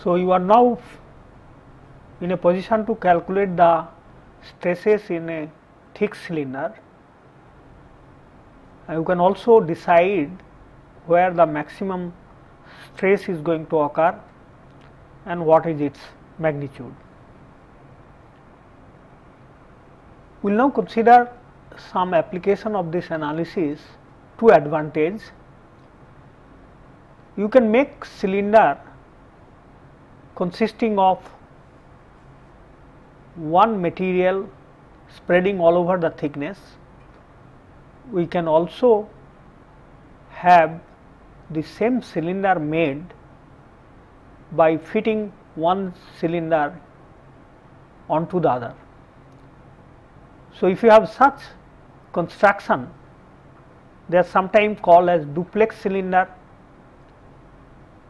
So, you are now in a position to calculate the stresses in a thick cylinder. You can also decide where the maximum stress is going to occur and what is its magnitude. We will now consider some application of this analysis to advantage. You can make cylinder consisting of one material spreading all over the thickness. We can also have the same cylinder made by fitting one cylinder onto the other. So, if you have such construction, they are sometimes called as duplex cylinder,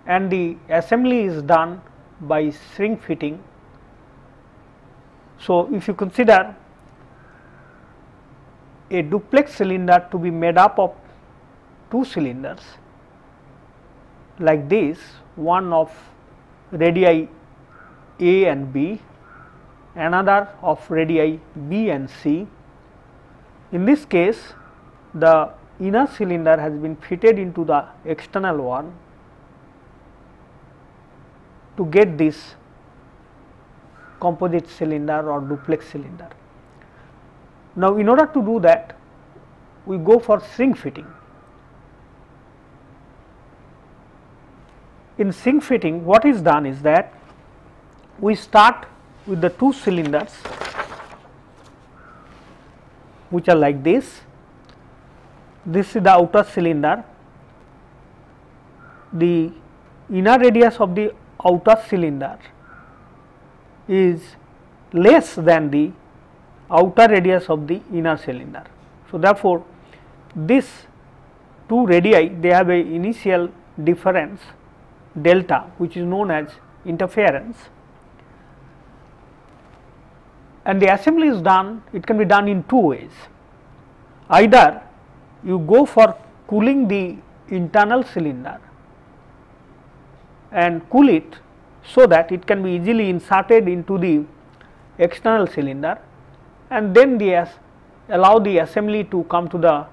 and the assembly is done by shrink fitting. So, if you consider a duplex cylinder to be made up of two cylinders like this, one of radii A and B, another of radii B and C. In this case, the inner cylinder has been fitted into the external one to get this composite cylinder or duplex cylinder. Now, in order to do that, we go for shrink fitting. In shrink fitting, what is done is that we start with the two cylinders which are like this. This is the outer cylinder. The inner radius of the outer cylinder is less than the outer radius of the inner cylinder. So, therefore, these two radii, they have a initial difference delta, which is known as interference, and the assembly is done. It can be done in two ways. Either you go for cooling the internal cylinder and cool it so that it can be easily inserted into the external cylinder, and then allow the assembly to come to the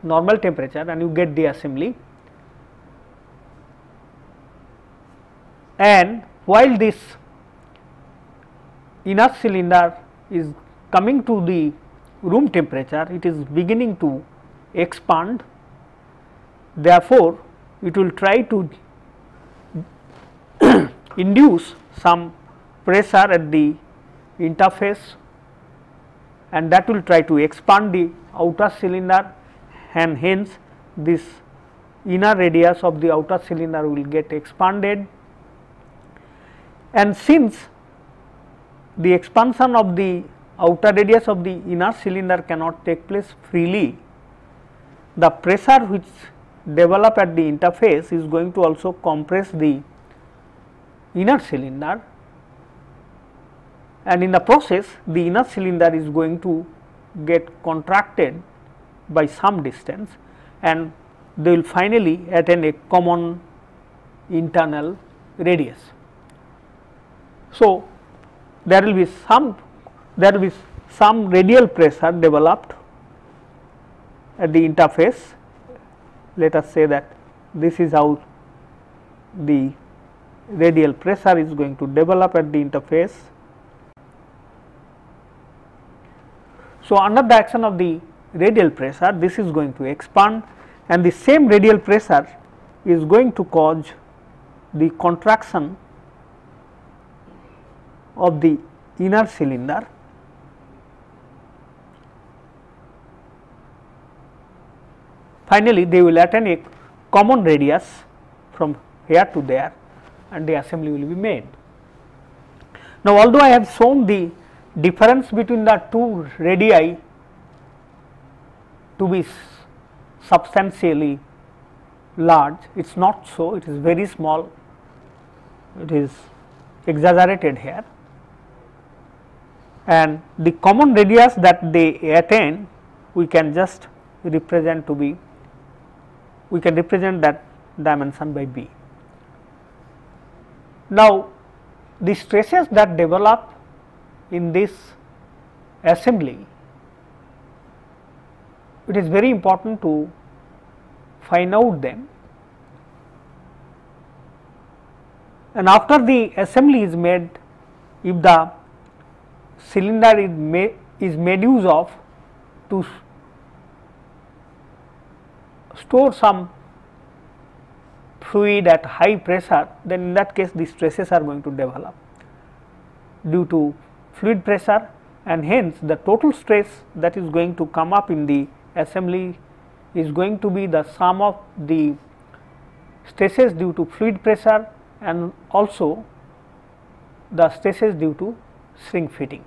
normal temperature and you get the assembly. And while this inner cylinder is coming to the room temperature, it is beginning to expand. Therefore, it will try to induce some pressure at the interface, and that will try to expand the outer cylinder, and hence this inner radius of the outer cylinder will get expanded. And since the expansion of the outer radius of the inner cylinder cannot take place freely, the pressure which develop at the interface is going to also compress the inner cylinder, and in the process the inner cylinder is going to get contracted by some distance, and they will finally attain a common internal radius. So, there will be some radial pressure developed at the interface. Let us say that this is how the radial pressure is going to develop at the interface. So, under the action of the radial pressure, this is going to expand, and the same radial pressure is going to cause the contraction of the inner cylinder. Finally, they will attain a common radius from here to there, and the assembly will be made. Now, although I have shown the difference between the two radii to be substantially large, it is not so, it is very small, it is exaggerated here, and the common radius that they attain, we can just represent to be, we can represent that dimension by B. Now, the stresses that develop in this assembly, it is very important to find out them, and after the assembly is made, if the cylinder is made use of to store some fluid at high pressure, then in that case the stresses are going to develop due to fluid pressure, and hence the total stress that is going to come up in the assembly is going to be the sum of the stresses due to fluid pressure and also the stresses due to shrink fitting.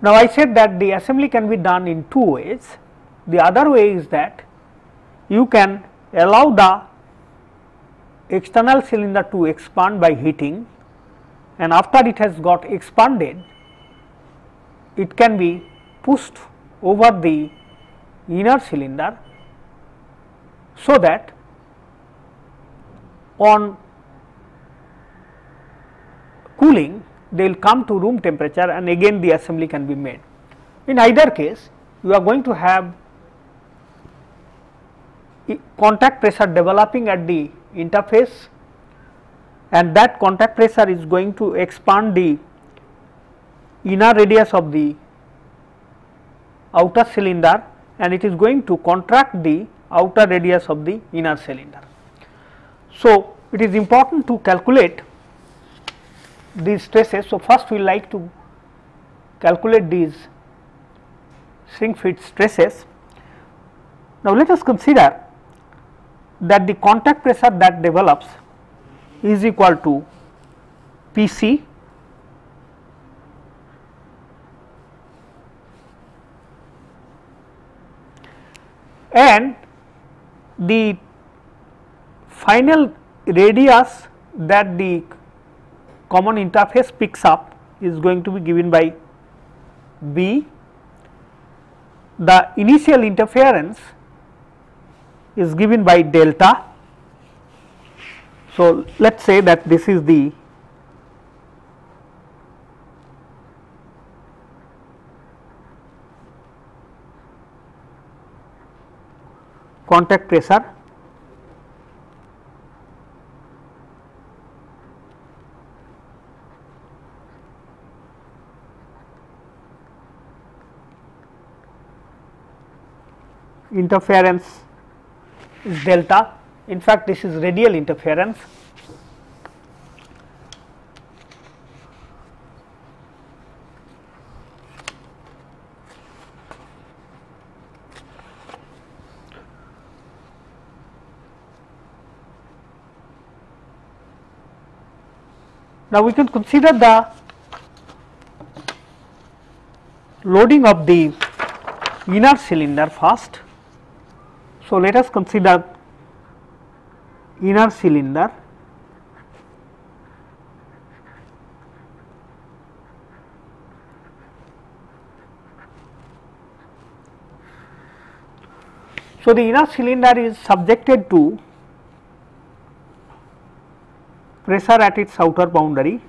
Now, I said that the assembly can be done in two ways. The other way is that you can allow the external cylinder to expand by heating, and after it has got expanded, it can be pushed over the inner cylinder, so that on cooling they will come to room temperature and again the assembly can be made. In either case, you are going to have contact pressure developing at the interface, and that contact pressure is going to expand the inner radius of the outer cylinder, and it is going to contract the outer radius of the inner cylinder. So, it is important to calculate these stresses. So, first we like to calculate these shrink fit stresses. Now, let us consider that the contact pressure that develops is equal to Pc and the final radius that the common interface picks up is going to be given by B. The initial interference is given by delta. So, let us say that this is the contact pressure, interference is delta. In fact, this is radial interference. Now, we can consider the loading of the inner cylinder first. So, let us consider inner cylinder. So, the inner cylinder is subjected to pressure at its outer boundary.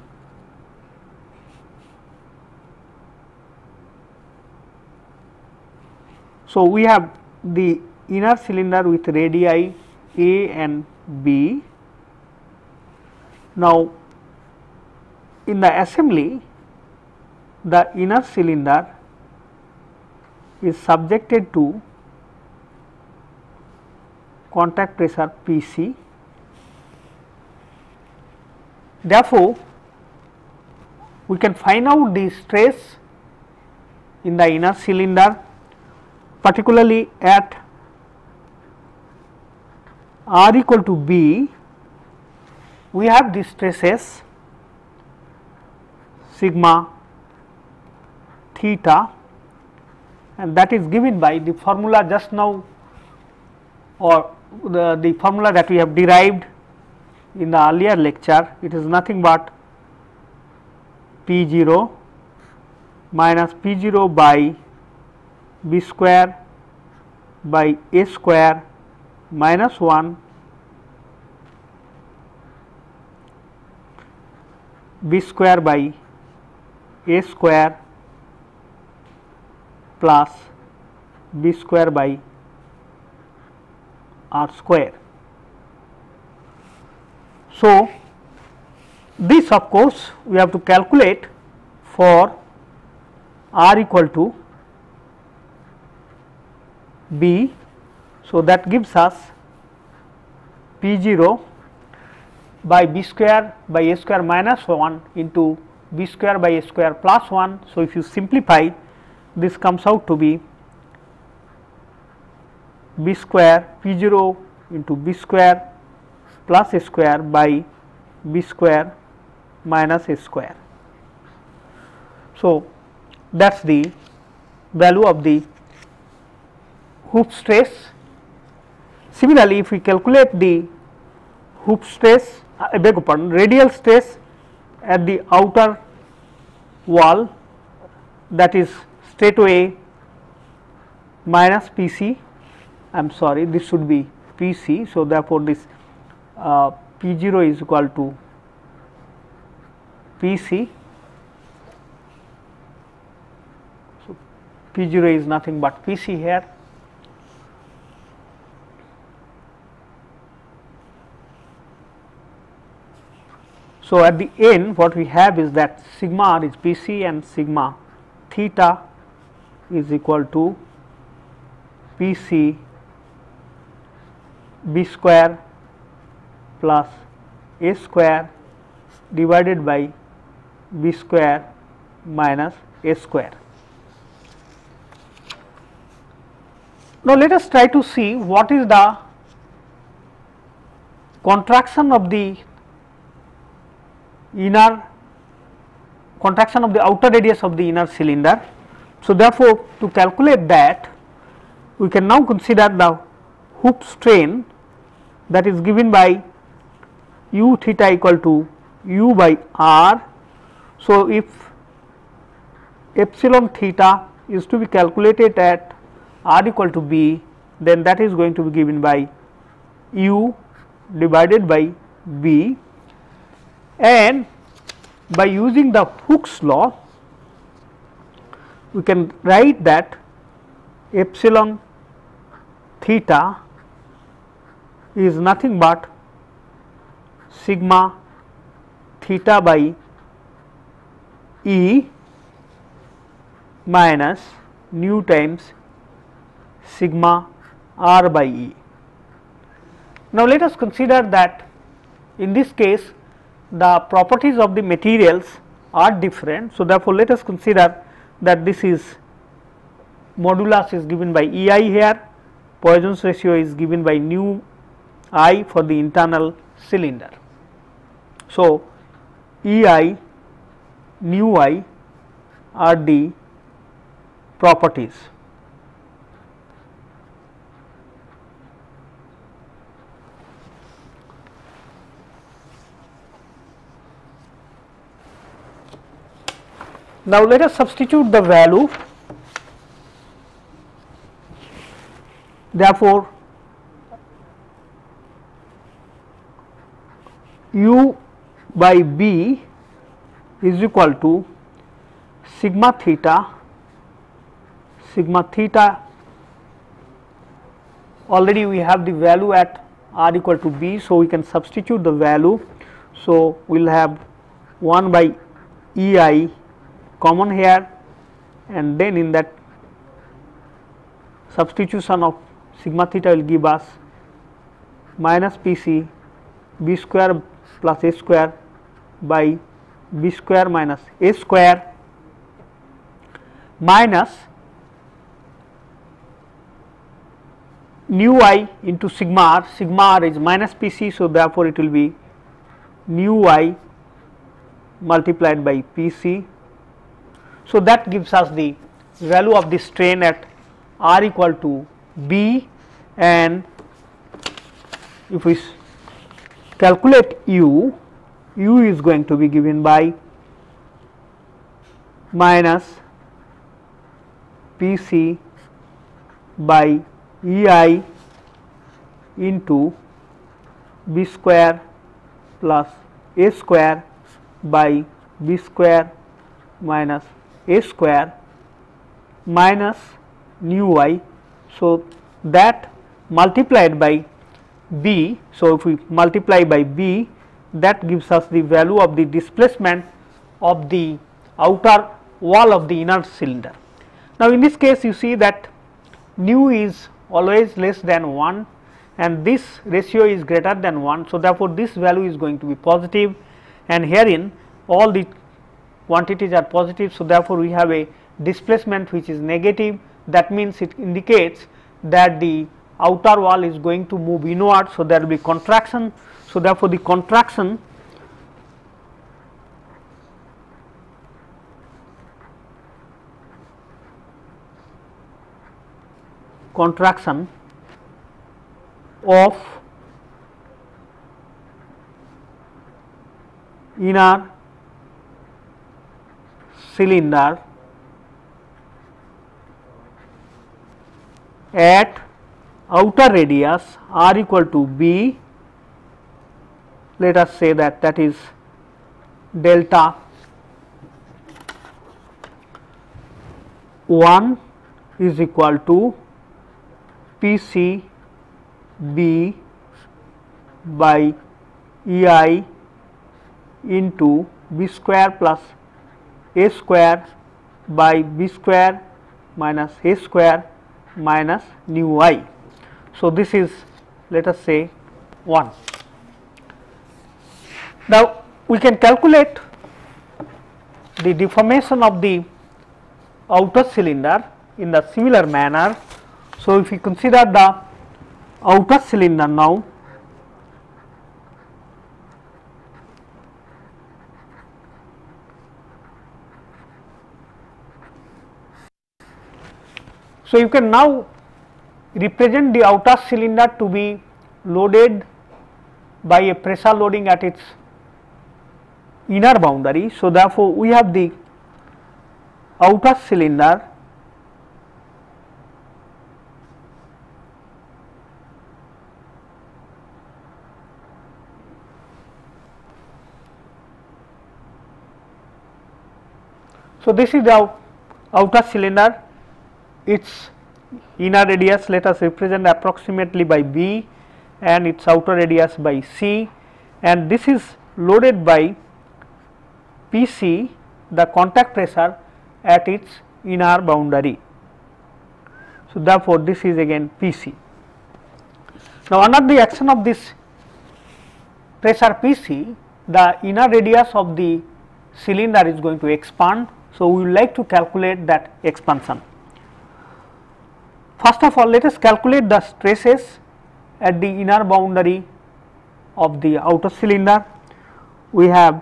So, we have the inner cylinder with radii A and B. Now, in the assembly, the inner cylinder is subjected to contact pressure Pc. Therefore, we can find out the stress in the inner cylinder, particularly at R equal to B. We have the stresses sigma theta, and that is given by the formula just now, or the formula that we have derived in the earlier lecture. It is nothing but P0 minus P0 by B square by A square minus 1 b square by a square plus b square by r square. So, this of course we have to calculate for r equal to b. So, that gives us p0 by b square by a square minus 1 into b square by a square plus 1. So, if you simplify, this comes out to be b square p0 into b square plus a square by b square minus a square. So, that is the value of the hoop stress. Similarly, if we calculate the hoop stress, radial stress at the outer wall, that is straightaway minus PC, I am sorry, this should be PC. So, therefore, this P0 is equal to PC. So, P0 is nothing but PC here. So, at the end what we have is that sigma r is PC and sigma theta is equal to PC b square plus a square divided by b square minus a square. Now, let us try to see what is the contraction of the outer radius of the inner cylinder. So, therefore, to calculate that, we can now consider the hoop strain, that is given by u theta equal to u by r. So, if epsilon theta is to be calculated at r equal to b, then that is going to be given by u divided by b, and by using the Hooke's law, we can write that epsilon theta is nothing but sigma theta by E minus nu times sigma r by E. Now, let us consider that in this case the properties of the materials are different. So, therefore, let us consider that this is modulus is given by EI here, Poisson's ratio is given by nu I for the internal cylinder. So, EI, nu I are the properties. Now, let us substitute the value. Therefore, u by b is equal to sigma theta already we have the value at r equal to b. So, we can substitute the value. So, we will have 1 by EI common here, and then in that substitution of sigma theta will give us minus PC b square plus a square by b square minus a square minus nu I into sigma r is minus PC. So, therefore, it will be nu I multiplied by PC. So, that gives us the value of the strain at r equal to b, and if we calculate u is going to be given by minus PC by EI into b square plus a square by b square minus a square minus nu y. So, that multiplied by b. So, if we multiply by b, that gives us the value of the displacement of the outer wall of the inner cylinder. Now, in this case you see that nu is always less than 1 and this ratio is greater than 1. So, therefore, this value is going to be positive and herein all the quantities are positive. So, therefore, we have a displacement which is negative. That means it indicates that the outer wall is going to move inward. So, there will be contraction. So, therefore, the contraction of inner cylinder at outer radius r equal to b, let us say that is delta 1 is equal to Pc b by EI into b square plus a square by b square minus a square minus nu I. So, this is, let us say, 1. Now, we can calculate the deformation of the outer cylinder in the similar manner. So, if we consider the outer cylinder now, so you can now represent the outer cylinder to be loaded by a pressure loading at its inner boundary. So, therefore, we have the outer cylinder so this is the outer cylinder, its inner radius let us represent approximately by b and its outer radius by c, and this is loaded by Pc, the contact pressure at its inner boundary. So, therefore, this is again Pc. Now, under the action of this pressure Pc, the inner radius of the cylinder is going to expand. So, we would like to calculate that expansion. First of all, let us calculate the stresses at the inner boundary of the outer cylinder. We have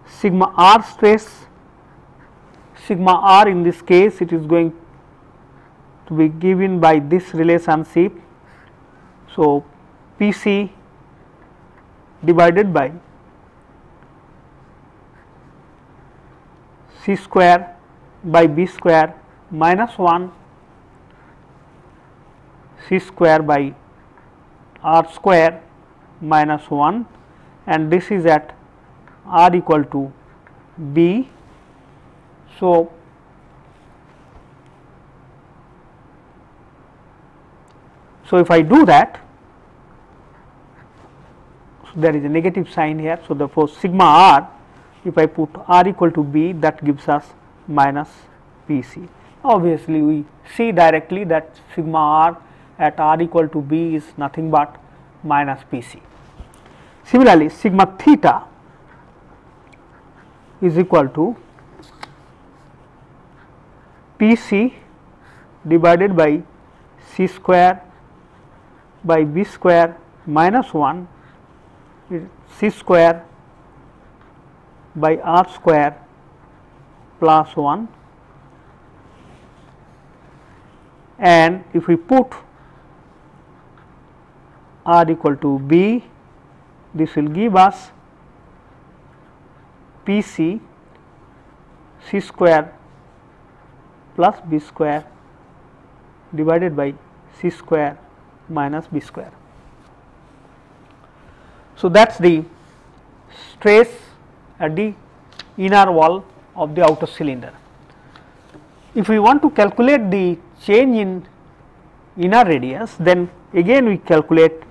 sigma r stress, sigma r in this case it is going to be given by this relationship. So, Pc divided by c square by b square minus 1 c square by r square minus 1, and this is at r equal to b. So, if I do that, so there is a negative sign here. So, therefore, sigma r, if I put r equal to b, that gives us minus Pc. Obviously, we see directly that sigma r at r equal to b is nothing but minus Pc. Similarly, sigma theta is equal to Pc divided by c square by b square minus 1 c square by r square plus 1, and if we put r equal to b, this will give us Pc c square plus b square divided by c square minus b square. So, that is the stress at the inner wall of the outer cylinder. If we want to calculate the change in inner radius, then again we calculate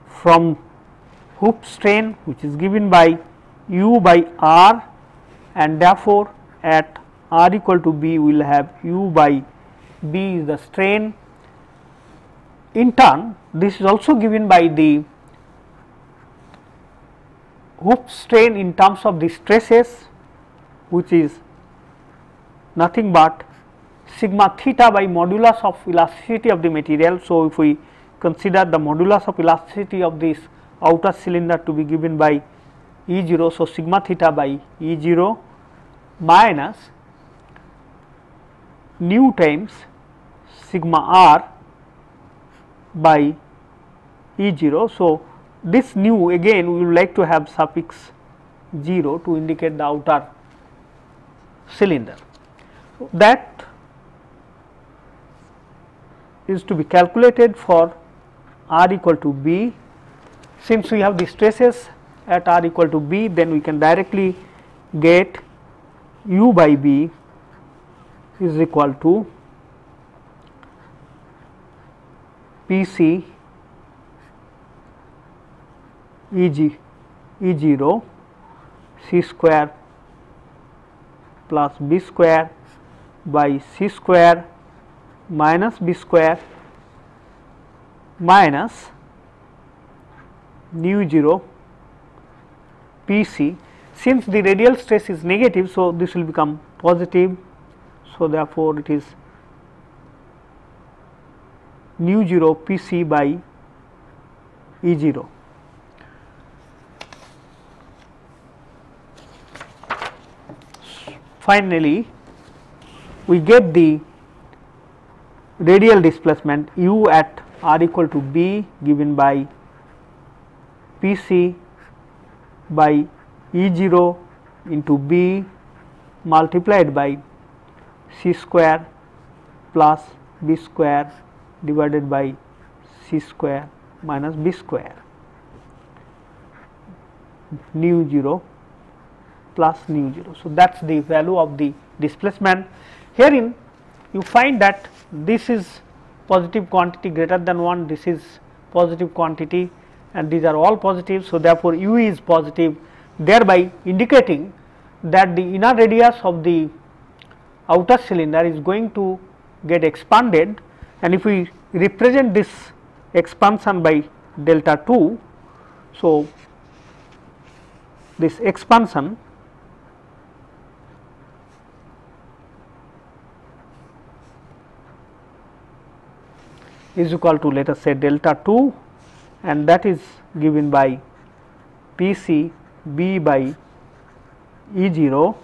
from hoop strain, which is given by u by r, and therefore at r equal to b we will have u by b is the strain. In turn, this is also given by the hoop strain in terms of the stresses, which is nothing but sigma theta by modulus of elasticity of the material. So, if we consider the modulus of elasticity of this outer cylinder to be given by E0, so sigma theta by E0 minus nu times sigma r by E0. So, this nu again we would like to have suffix 0 to indicate the outer cylinder. So, that is to be calculated for r equal to b. Since we have the stresses at r equal to b, then we can directly get u by b is equal to Pc E0 c square plus b square by c square minus b square minus nu 0 Pc. Since the radial stress is negative, so this will become positive. So, therefore, it is nu 0 Pc by E0. Finally, we get the radial displacement u at r equal to b given by Pc by E0 into b multiplied by c square plus b square divided by c square minus b square, nu 0 plus nu 0. So, that is the value of the displacement. Herein you find that this is positive quantity greater than 1, this is positive quantity, and these are all positive. So, therefore, u is positive, thereby indicating that the inner radius of the outer cylinder is going to get expanded, and if we represent this expansion by delta 2, so this expansion is equal to, let us say, delta 2, and that is given by Pc b by E0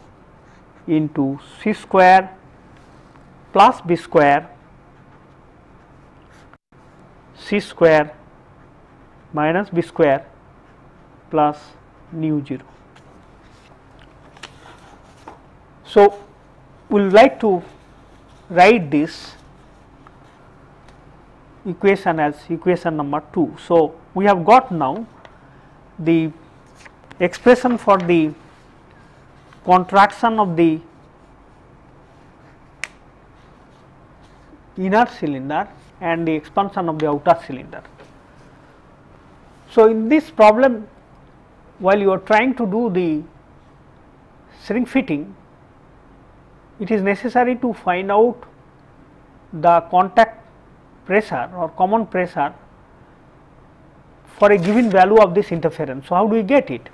into c square plus b square c square minus b square plus nu 0. So, we would like to write this equation as equation number 2. So, we have got now the expression for the contraction of the inner cylinder and the expansion of the outer cylinder. So, in this problem, while you are trying to do the shrink fitting, it is necessary to find out the contact pressure or common pressure for a given value of this interference. So, how do we get it?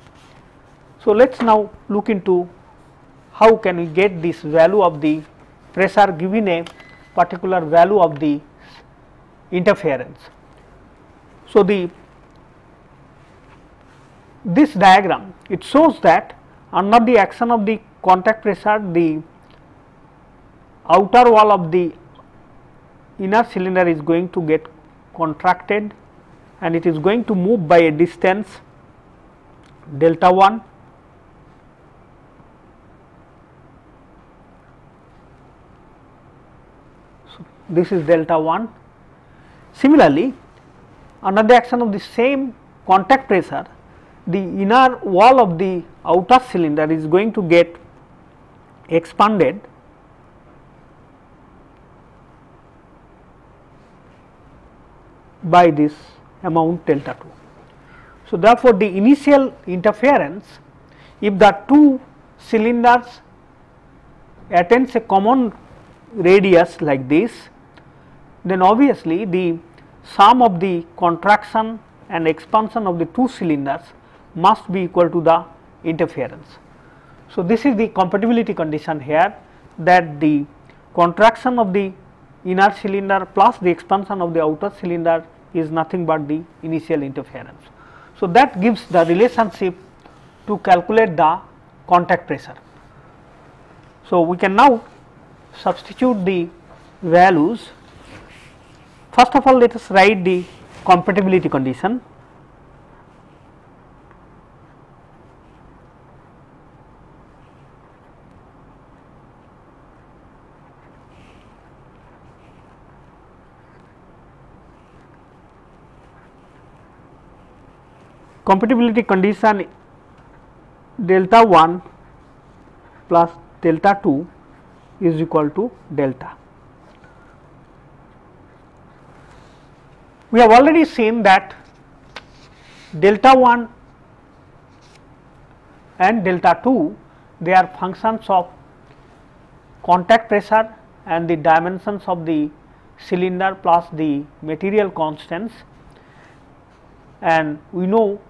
So, let us now look into how can we get this value of the pressure given a particular value of the interference. So, this diagram, it shows that under the action of the contact pressure, the outer wall of the inner cylinder is going to get contracted, and it is going to move by a distance delta 1. So, this is delta 1. Similarly, under the action of the same contact pressure, the inner wall of the outer cylinder is going to get expanded by this amount delta 2. So, therefore, the initial interference, if the two cylinders attains a common radius like this, then obviously the sum of the contraction and expansion of the two cylinders must be equal to the interference. So, this is the compatibility condition here, that the contraction of the inner cylinder plus the expansion of the outer cylinder is nothing but the initial interference. So, that gives the relationship to calculate the contact pressure. So, we can now substitute the values. First of all, let us write the compatibility condition. Compatibility condition delta 1 plus delta 2 is equal to delta. We have already seen that delta 1 and delta 2, they are functions of contact pressure and the dimensions of the cylinder plus the material constants, and we know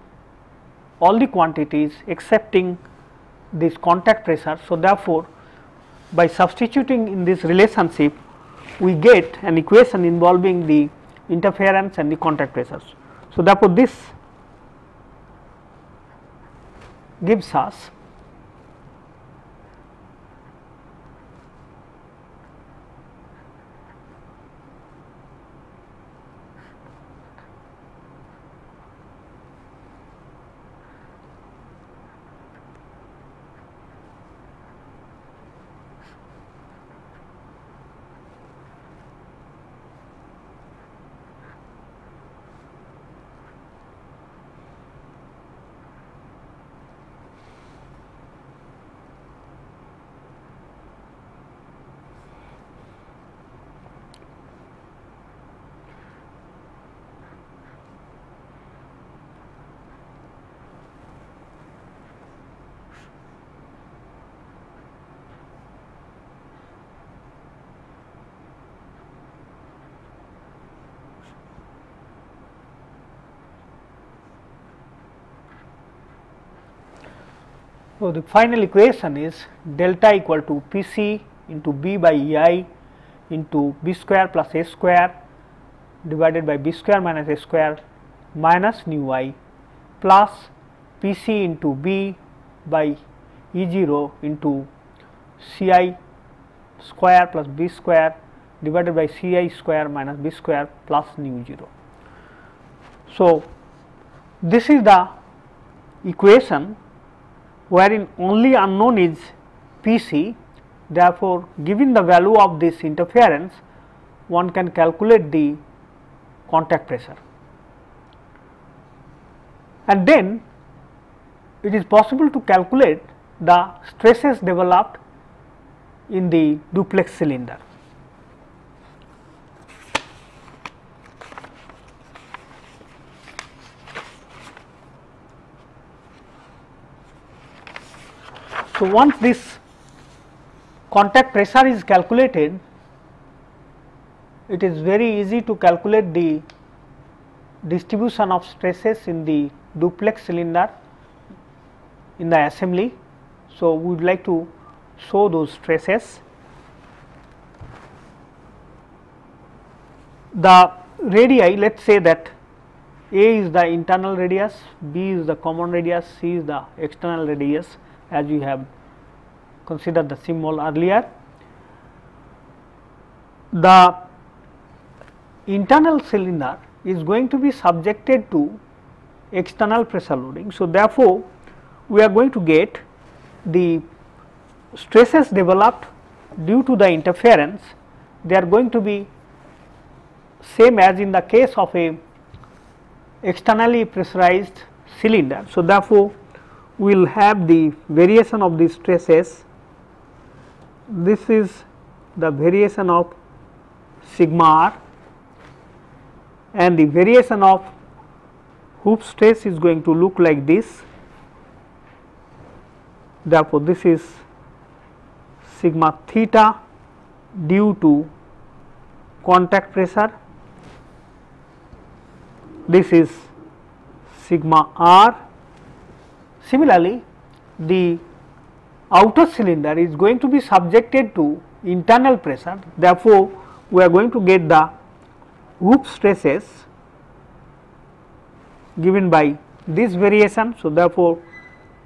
all the quantities excepting this contact pressure. So, therefore, by substituting in this relationship, we get an equation involving the interference and the contact pressures. So, therefore, this gives us so the final equation is delta equal to Pc into B by Ei into B square plus A square divided by B square minus A square minus nu I plus Pc into B by E0 into Ci square plus B square divided by Ci square minus B square plus nu 0. So, this is the equation wherein only unknown is Pc. Therefore, given the value of this interference, one can calculate the contact pressure, and then it is possible to calculate the stresses developed in the duplex cylinder. So, once this contact pressure is calculated, it is very easy to calculate the distribution of stresses in the duplex cylinder in the assembly. So, we would like to show those stresses. The radii, let us say that A is the internal radius, B is the common radius, C is the external radius, as we have considered the symbol earlier. The internal cylinder is going to be subjected to external pressure loading. So, therefore, we are going to get the stresses developed due to the interference. They are going to be same as in the case of a externally pressurized cylinder. So, therefore, we will have the variation of the stresses. This is the variation of sigma r, and the variation of hoop stress is going to look like this. Therefore, this is sigma theta due to contact pressure, this is sigma r. Similarly, the outer cylinder is going to be subjected to internal pressure, therefore, we are going to get the hoop stresses given by this variation. So, therefore,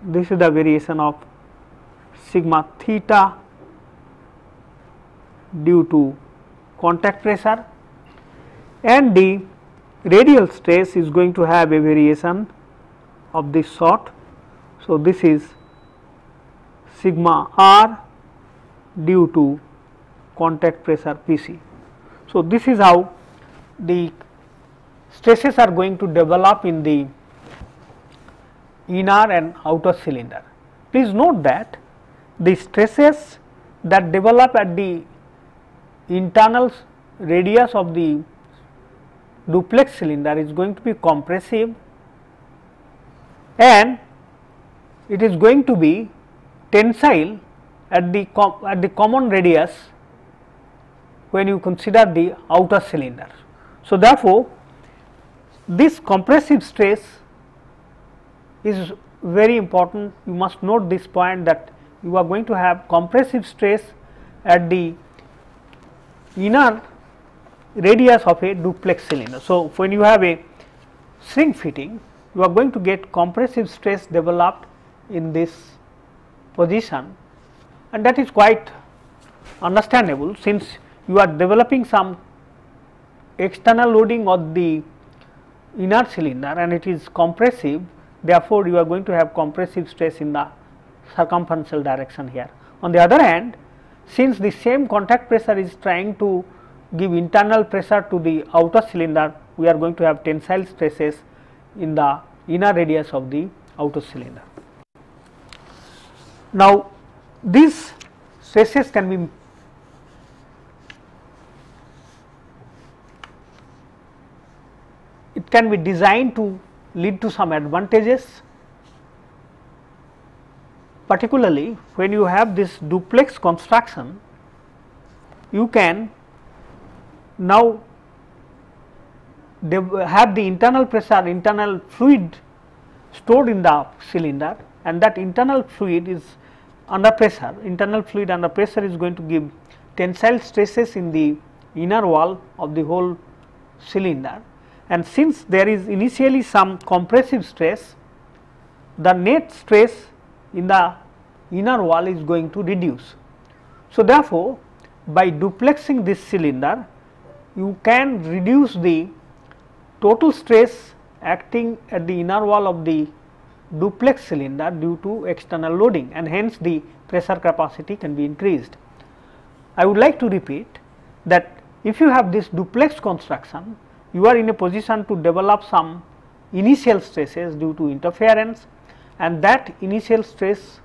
this is the variation of sigma theta due to contact pressure, and the radial stress is going to have a variation of this sort. So, this is sigma r due to contact pressure P c. So, this is how the stresses are going to develop in the inner and outer cylinder. Please note that the stresses that develop at the internal radius of the duplex cylinder is going to be compressive, and it is going to be tensile at the common radius when you consider the outer cylinder. So, therefore, this compressive stress is very important. You must note this point, that you are going to have compressive stress at the inner radius of a duplex cylinder. So, when you have a shrink fitting, you are going to get compressive stress developed in this position, and that is quite understandable, since you are developing some external loading of the inner cylinder and it is compressive. Therefore, you are going to have compressive stress in the circumferential direction here. On the other hand, since the same contact pressure is trying to give internal pressure to the outer cylinder, we are going to have tensile stresses in the inner radius of the outer cylinder. Now, these stresses can be designed to lead to some advantages, particularly when you have this duplex construction. You can now have the internal pressure, internal fluid stored in the cylinder, and that internal fluid is under pressure. Internal fluid under pressure is going to give tensile stresses in the inner wall of the whole cylinder, and since there is initially some compressive stress, the net stress in the inner wall is going to reduce. So, therefore, by duplexing this cylinder, you can reduce the total stress acting at the inner wall of the duplex cylinder due to external loading, and hence the pressure capacity can be increased. I would like to repeat that if you have this duplex construction, you are in a position to develop some initial stresses due to interference, and that initial stress,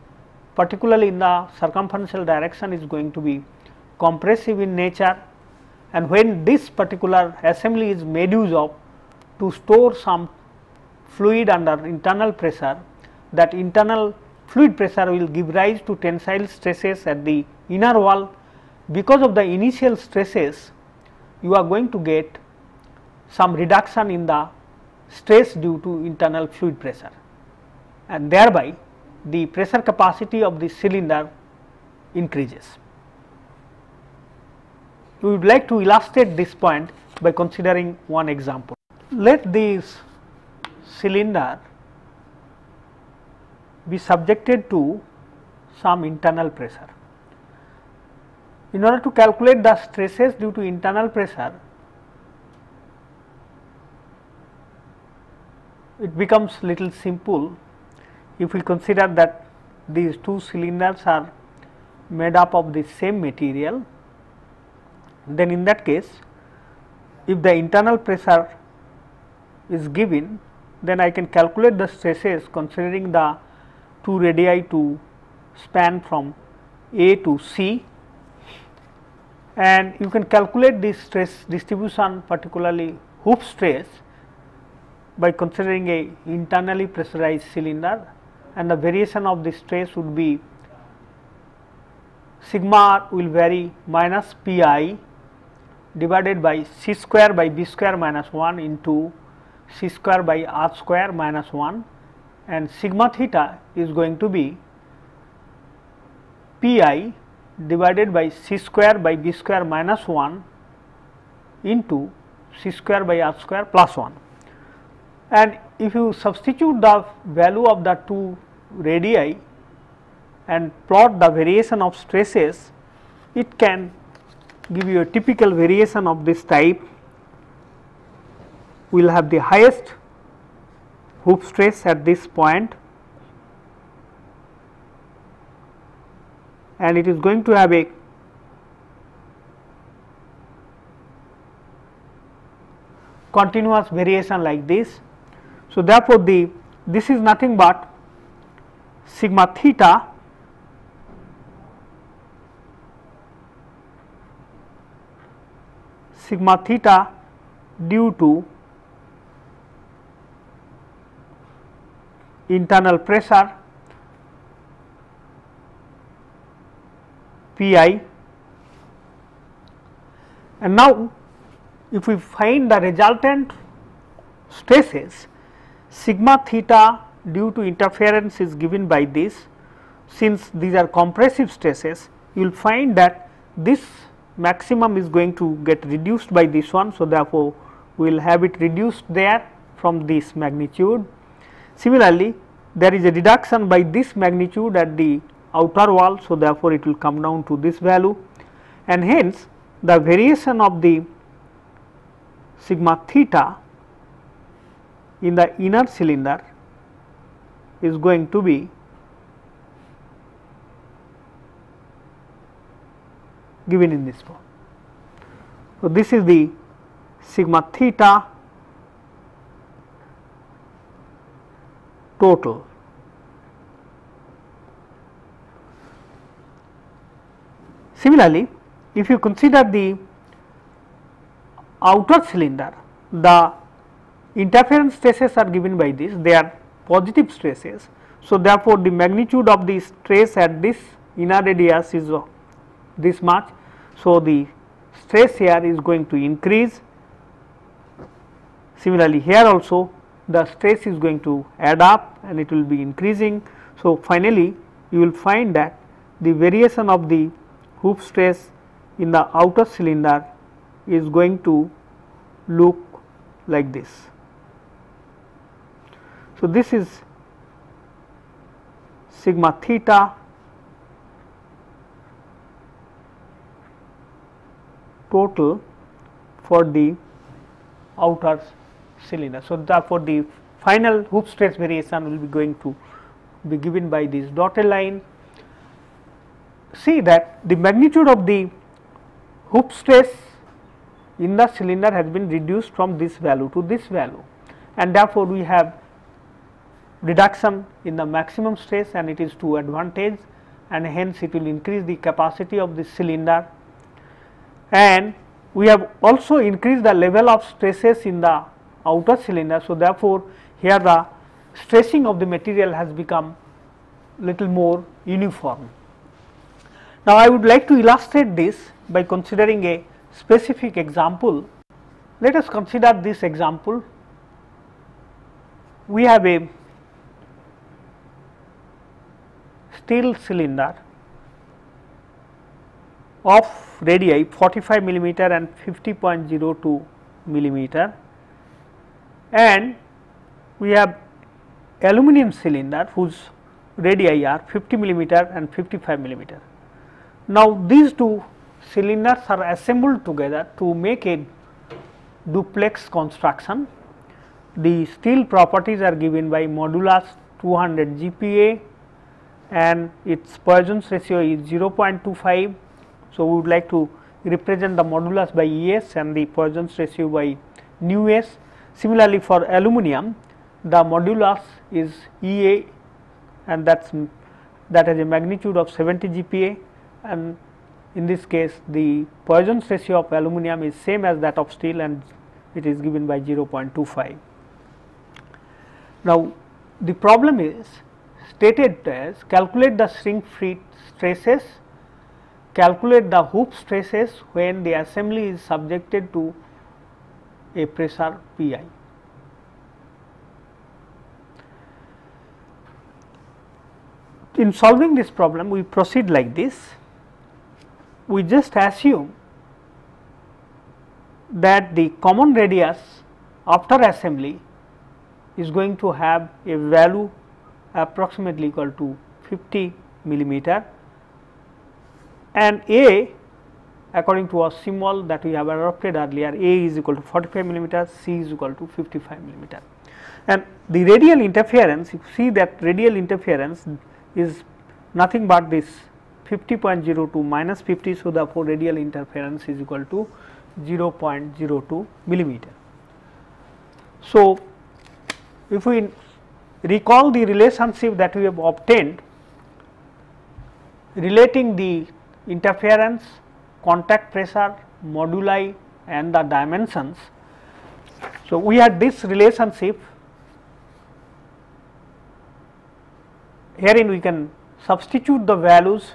particularly in the circumferential direction, is going to be compressive in nature, and when this particular assembly is made use of to store some fluid under internal pressure, that internal fluid pressure will give rise to tensile stresses at the inner wall. Because of the initial stresses, you are going to get some reduction in the stress due to internal fluid pressure, and thereby the pressure capacity of the cylinder increases. We would like to illustrate this point by considering one example. Let this cylinder be subjected to some internal pressure. In order to calculate the stresses due to internal pressure, it becomes little simple if we consider that these two cylinders are made up of the same material. Then in that case, if the internal pressure is given, then I can calculate the stresses considering the two radii to span from A to C, and you can calculate this stress distribution, particularly hoop stress, by considering a internally pressurized cylinder, and the variation of the stress would be sigma will vary minus pi divided by c square by b square minus 1 into c square by r square minus 1, and sigma theta is going to be pi divided by c square by b square minus 1 into c square by r square plus 1. And if you substitute the value of the two radii and plot the variation of stresses, it can give you a typical variation of this type. We will have the highest hoop stress at this point, and it is going to have a continuous variation like this. So, therefore, this is nothing but sigma theta due to internal pressure Pi, and now if we find the resultant stresses, sigma theta due to interference is given by this. Since these are compressive stresses, you will find that this maximum is going to get reduced by this one. So, therefore, we will have it reduced there from this magnitude. Similarly, there is a reduction by this magnitude at the outer wall. So, therefore, it will come down to this value, and hence the variation of the sigma theta in the inner cylinder is going to be given in this form. So, this is the sigma theta total. Similarly, if you consider the outer cylinder, the interference stresses are given by this, they are positive stresses. So, therefore, the magnitude of the stress at this inner radius is this much. So, the stress here is going to increase. Similarly, here also the stress is going to add up and it will be increasing. So, finally, you will find that the variation of the hoop stress in the outer cylinder is going to look like this. So, this is sigma theta total for the outer cylinder. So, therefore, the final hoop stress variation will be going to be given by this dotted line. See that the magnitude of the hoop stress in the cylinder has been reduced from this value to this value, and therefore, we have reduction in the maximum stress, and it is to advantage, and hence it will increase the capacity of this cylinder, and we have also increased the level of stresses in the outer cylinder. So, therefore, here the stressing of the material has become little more uniform. Now, I would like to illustrate this by considering a specific example. Let us consider this example. We have a steel cylinder of radii 45 millimeter and 50.02 millimeter, and we have aluminum cylinder whose radii are 50 millimeter and 55 millimeter. Now, these two cylinders are assembled together to make a duplex construction. The steel properties are given by modulus 200 GPa and its Poisson's ratio is 0.25. So, we would like to represent the modulus by Es and the Poisson's ratio by nu s. Similarly, for aluminum, the modulus is EA, and that has a magnitude of 70 GPa, and in this case the Poisson's ratio of aluminum is same as that of steel, and it is given by 0.25. Now, the problem is stated as calculate the shrink fit stresses, calculate the hoop stresses when the assembly is subjected to a pressure Pi. In solving this problem, we proceed like this. We just assume that the common radius after assembly is going to have a value approximately equal to 50 millimeter, and A, according to our symbol that we have adopted earlier, A is equal to 45 millimeter, C is equal to 55 millimeter. And the radial interference, you see that radial interference is nothing but this 50.02 minus 50. So, therefore, radial interference is equal to 0.02 millimeter. So, if we recall the relationship that we have obtained relating the interference, contact pressure, moduli and the dimensions. So, we had this relationship. Herein we can substitute the values,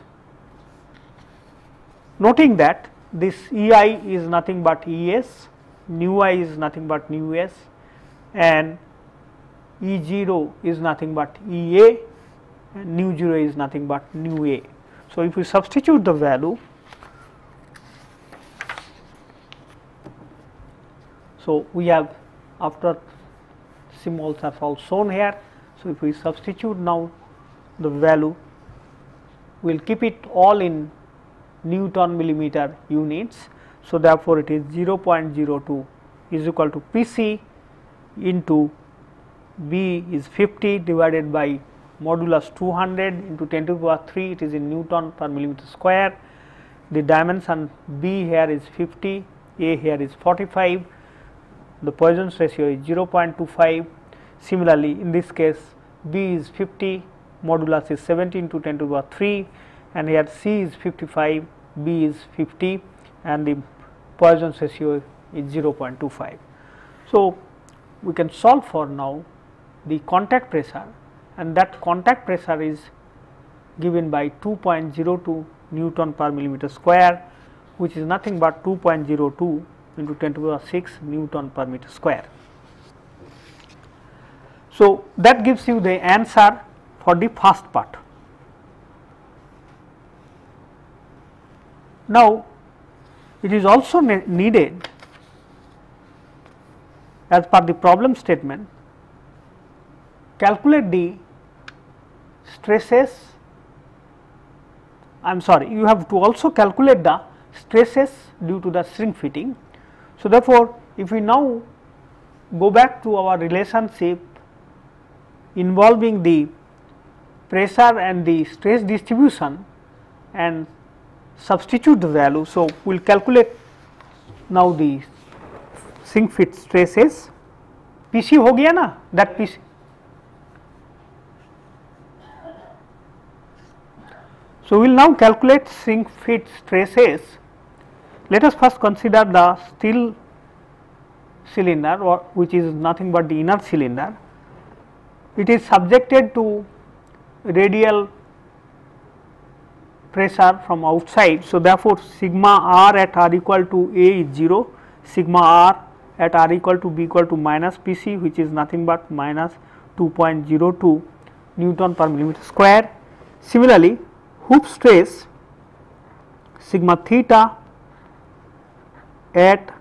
noting that this EI is nothing but ES, nu I is nothing but nu S, and E0 is nothing but EA, and nu 0 is nothing but nu A. So, if we substitute the value, so we have, after symbols are all shown here. So, if we substitute now the value, we will keep it all in Newton millimeter units. So, therefore, it is 0.02 is equal to Pc into B is 50 divided by modulus 200 into 10 to the power 3, it is in Newton per millimeter square. The dimension B here is 50, A here is 45, the Poisson's ratio is 0.25. Similarly, in this case B is 50, modulus is 70 into 10 to the power 3, and here C is 55, B is 50, and the Poisson's ratio is 0.25. So, we can solve for now the contact pressure, and that contact pressure is given by 2.02 Newton per millimeter square, which is nothing but 2.02 into 10 to the power 6 Newton per meter square. So, that gives you the answer for the first part. Now, it is also needed, as per the problem statement, calculate the stresses, I am sorry, you have to also calculate the stresses due to the shrink fitting. So, therefore, if we now go back to our relationship involving the pressure and the stress distribution and substitute the value. So, we will calculate now the shrink fit stresses. PC हो गया ना, that PC. So, we will now calculate shrink fit stresses. Let us first consider the steel cylinder, or which is nothing but the inner cylinder. It is subjected to radial pressure from outside. So, therefore, sigma r at r equal to A is 0, sigma r at r equal to B equal to minus Pc, which is nothing but minus 2.02 Newton per millimeter square. Similarly, hoop stress sigma theta at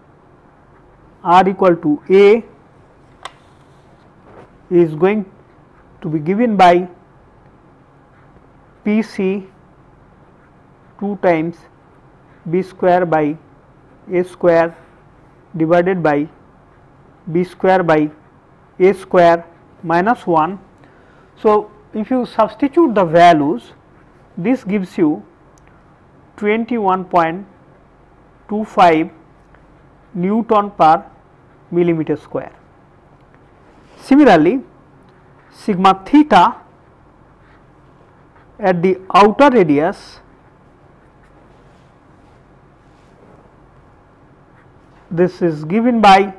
r equal to A is going to be given by Pc 2 times B square by A square divided by B square by A square minus 1. So, if you substitute the values, this gives you 21.25 Newton per millimeter square. Similarly, sigma theta at the outer radius, this is given by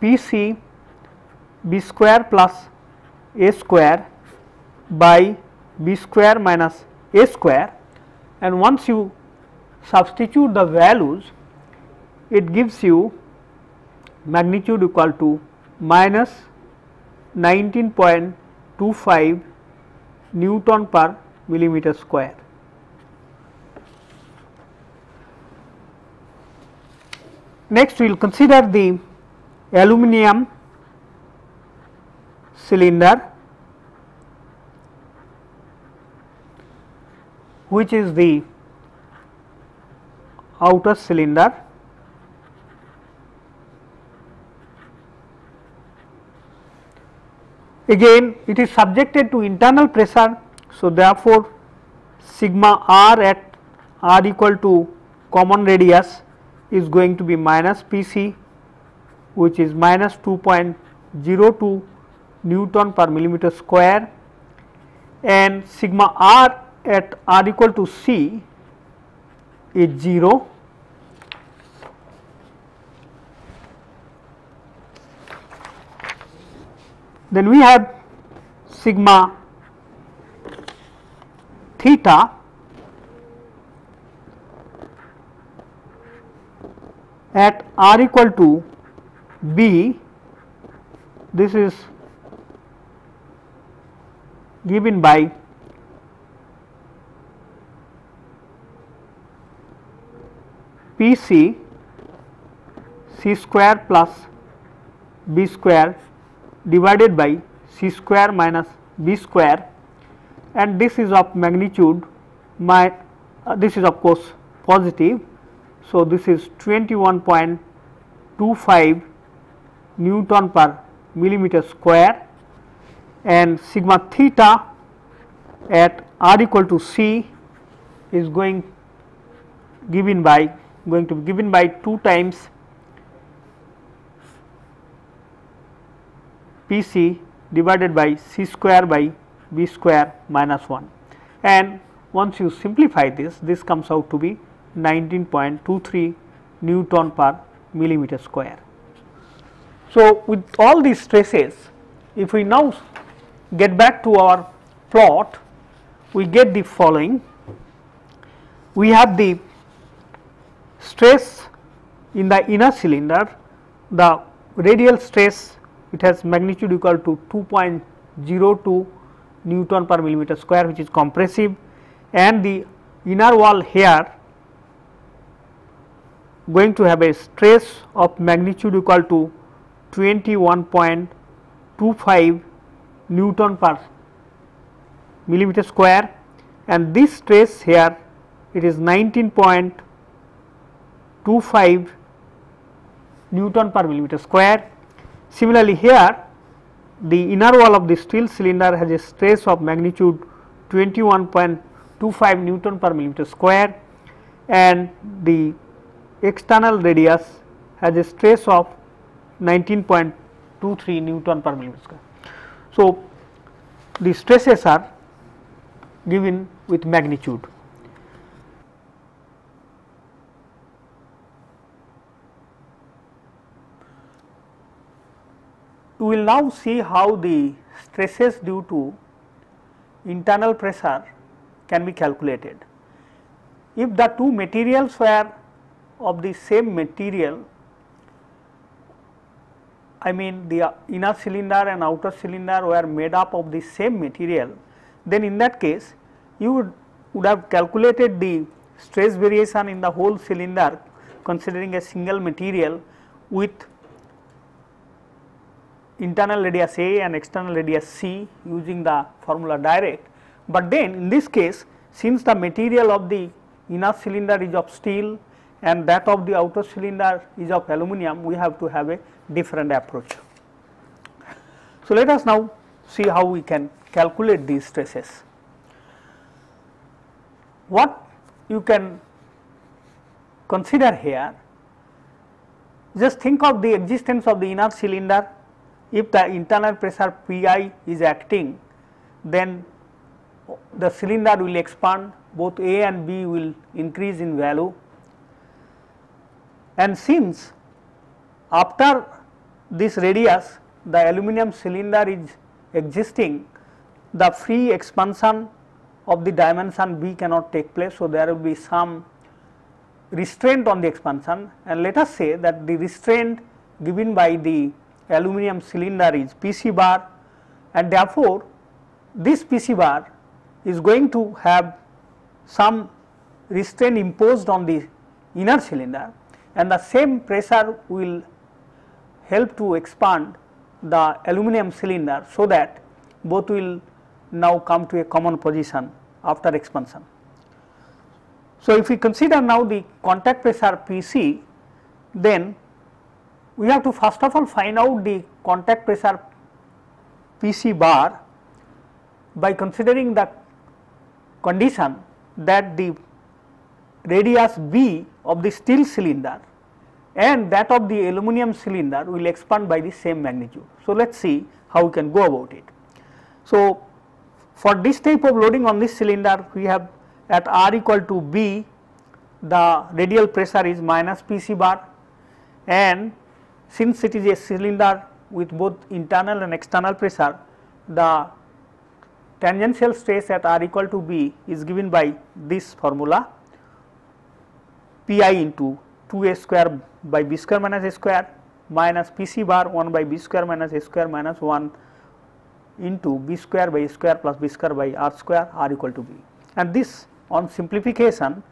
Pc b square plus a square by b square minus a square, and once you substitute the values, it gives you magnitude equal to minus 19.25 Newton per millimeter square. Next, we will consider the aluminum cylinder, which is the outer cylinder. Again, it is subjected to internal pressure. So, therefore, sigma r at r equal to common radius is going to be minus Pc, which is minus 2.02 Newton per millimeter square, and sigma r at r equal to C is 0. Then we have sigma theta at r equal to B. This is given by Pc c square plus b square divided by c square minus b square, and this is of magnitude this is of course positive. So, this is 21.25 Newton per millimeter square, and sigma theta at r equal to C is going to be given by 2 times Pc divided by c square by b square minus 1, and once you simplify this, this comes out to be 19.23 Newton per millimeter square. So, with all these stresses, if we now get back to our plot, we get the following. We have the stress in the inner cylinder, the radial stress, it has magnitude equal to 2.02 Newton per millimeter square, which is compressive, and the inner wall here going to have a stress of magnitude equal to 21.25 Newton per millimeter square, and this stress here it is 19.25 Newton per millimeter square. Similarly, here the inner wall of the steel cylinder has a stress of magnitude 21.25 Newton per millimeter square, and the external radius has a stress of 19.23 Newton per millimeter square. So, the stresses are given with magnitude. We will now see how the stresses due to internal pressure can be calculated. If the two materials were of the same material, I mean the inner cylinder and outer cylinder were made up of the same material, then in that case you would have calculated the stress variation in the whole cylinder considering a single material with internal radius A and external radius C using the formula direct. But then in this case, since the material of the inner cylinder is of steel and that of the outer cylinder is of aluminum, we have to have a different approach. So, let us now see how we can calculate these stresses. What you can consider here, just think of the existence of the inner cylinder if the internal pressure Pi is acting, then the cylinder will expand, both A and B will increase in value, and since after this radius the aluminum cylinder is existing, the free expansion of the dimension B cannot take place. So, there will be some restraint on the expansion, and let us say that the restraint given by the aluminum cylinder is PC bar, and therefore, this PC bar is going to have some restraint imposed on the inner cylinder, and the same pressure will help to expand the aluminum cylinder, so that both will now come to a common position after expansion. So, if we consider now the contact pressure Pc, then we have to first of all find out the contact pressure Pc bar by considering the condition that the radius B of the steel cylinder and that of the aluminum cylinder will expand by the same magnitude. So, let us see how we can go about it. So, for this type of loading on this cylinder, we have at R equal to B, the radial pressure is minus Pc bar, and since it is a cylinder with both internal and external pressure, the tangential stress at R equal to B is given by this formula, Pi into 2a square by b square minus a square minus Pc bar 1 by b square minus a square minus 1 into b square by a square plus b square by r square, R equal to B. And this, on simplification,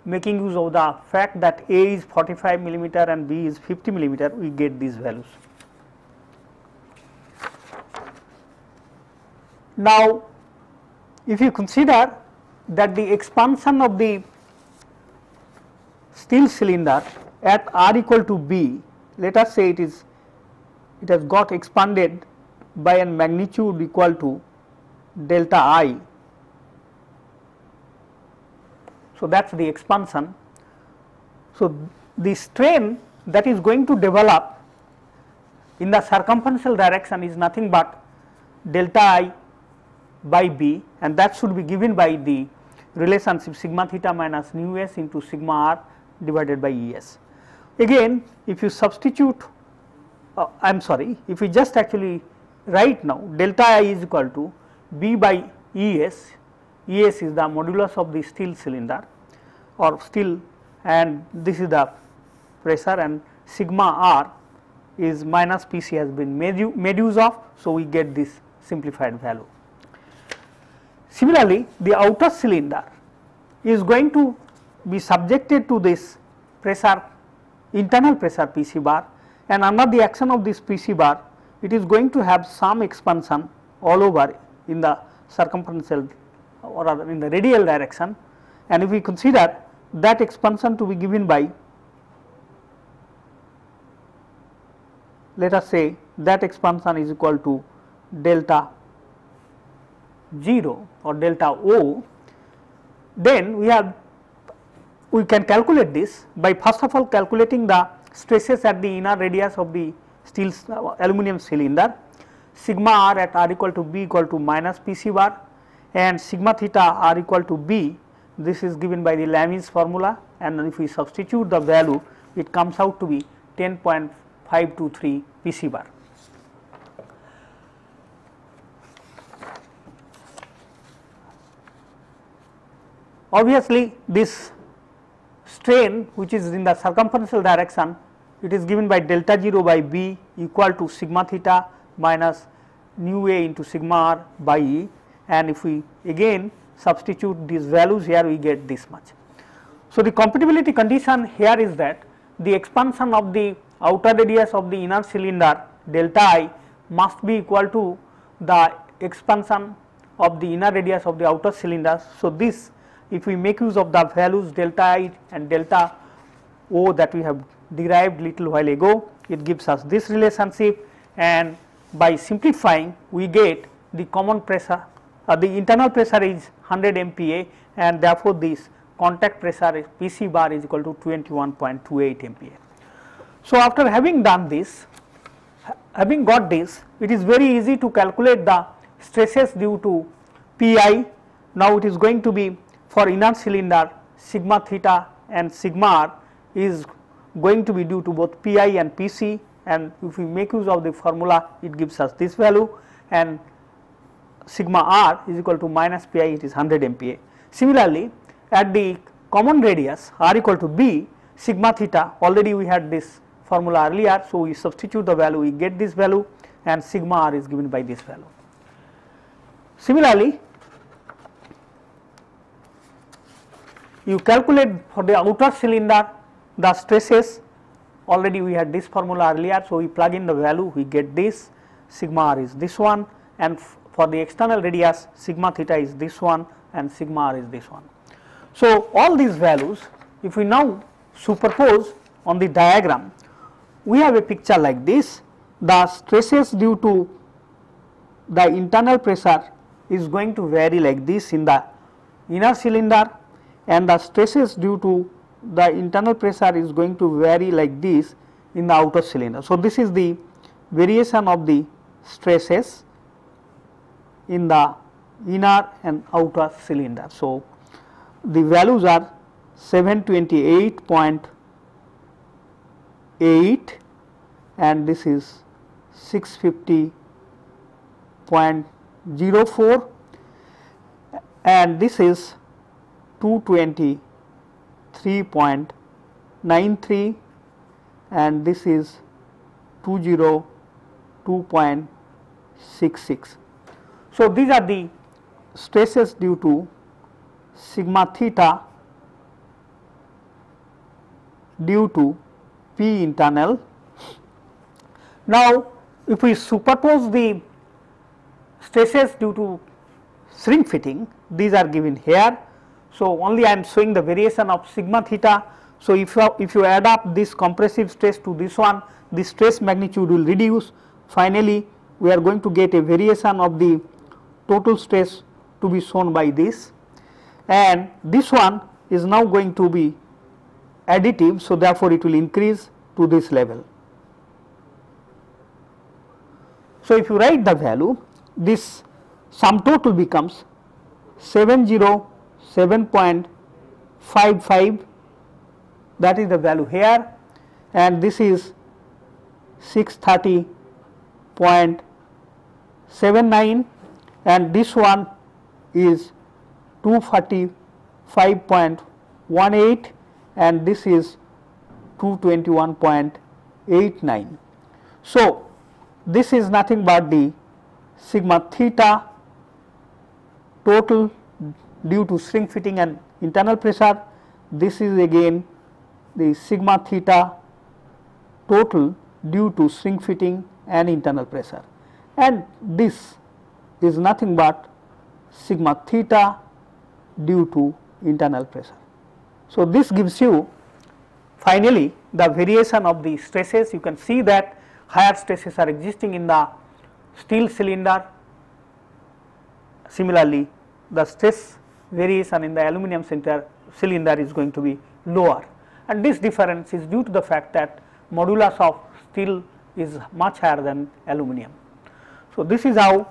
making use of the fact that A is 45 millimeter and B is 50 millimeter, we get these values. Now, if you consider that the expansion of the steel cylinder at R equal to B, let us say it has got expanded by a magnitude equal to delta I. So, that is the expansion. So, the strain that is going to develop in the circumferential direction is nothing but delta I by B, and that should be given by the relationship sigma theta minus nu s into sigma r divided by Es. Again, if you substitute, if we just actually write now delta I is equal to B by Es, Es is the modulus of the steel cylinder or steel, and this is the pressure, and sigma r is minus Pc has been made use of. So, we get this simplified value. Similarly, the outer cylinder is going to be subjected to this pressure, internal pressure Pc bar, and under the action of this Pc bar, it is going to have some expansion all over in the circumferential or rather in the radial direction, and if we consider that expansion to be given by, let us say that expansion is equal to delta 0 or delta O, then we can calculate this by first of all calculating the stresses at the inner radius of the steel aluminum cylinder, sigma r at R equal to B equal to minus Pc bar, and sigma theta R equal to B, this is given by the Lami's formula, and if we substitute the value, it comes out to be 10.523 Pc bar. Obviously, this strain which is in the circumferential direction, it is given by delta 0 by B equal to sigma theta minus nu A into sigma r by E, and if we again substitute these values here, we get this much. So, the compatibility condition here is that the expansion of the outer radius of the inner cylinder delta I must be equal to the expansion of the inner radius of the outer cylinder. So, this, if we make use of the values delta I and delta O that we have derived little while ago, it gives us this relationship, and by simplifying we get the common pressure, the internal pressure is 100 MPa, and therefore this contact pressure is Pc bar is equal to 21.28 MPa. So, after having done this, Having got this, it is very easy to calculate the stresses due to Pi. Now it is going to be for inner cylinder sigma theta and sigma r is going to be due to both Pi and Pc, and if we make use of the formula it gives us this value, and sigma r is equal to minus Pi, it is 100 MPa. Similarly, at the common radius r equal to b, sigma theta, already we had this formula earlier, so we substitute the value, we get this value, and sigma r is given by this value. Similarly, you calculate for the outer cylinder the stresses, already we had this formula earlier, so we plug in the value, we get this, sigma r is this one, and for the external radius sigma theta is this one and sigma r is this one. So all these values, if we now superpose on the diagram, we have a picture like this. The stresses due to the internal pressure is going to vary like this in the inner cylinder, and the stresses due to the internal pressure is going to vary like this in the outer cylinder. So this is the variation of the stresses in the inner and outer cylinder. So the values are 728.8 and this is 650.04 and this is 223.93 and this is 202.66. So these are the stresses due to sigma theta due to P internal. Now if we superpose the stresses due to shrink fitting, these are given here. So only I am showing the variation of sigma theta. So if you add up this compressive stress to this one, the stress magnitude will reduce. Finally we are going to get a variation of the total stress to be shown by this, and this one is now going to be additive, so therefore it will increase to this level. So if you write the value, this sum total becomes 707.55, that is the value here, and this is 630.79 and this one is 245.18 and this is 221.89. So this is nothing but the sigma theta total due to shrink fitting and internal pressure. This is again the sigma theta total due to shrink fitting and internal pressure, and this is nothing but sigma theta due to internal pressure. So this gives you finally the variation of the stresses. You can see that higher stresses are existing in the steel cylinder. Similarly, the stress variation in the aluminum cylinder is going to be lower, and this difference is due to the fact that modulus of steel is much higher than aluminum. So this is how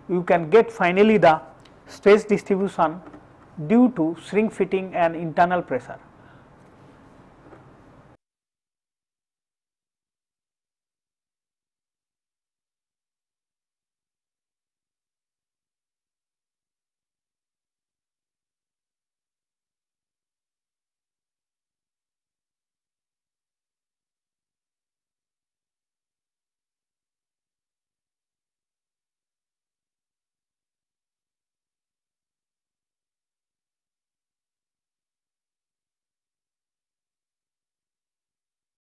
you can get finally the stress distribution due to shrink fitting and internal pressure.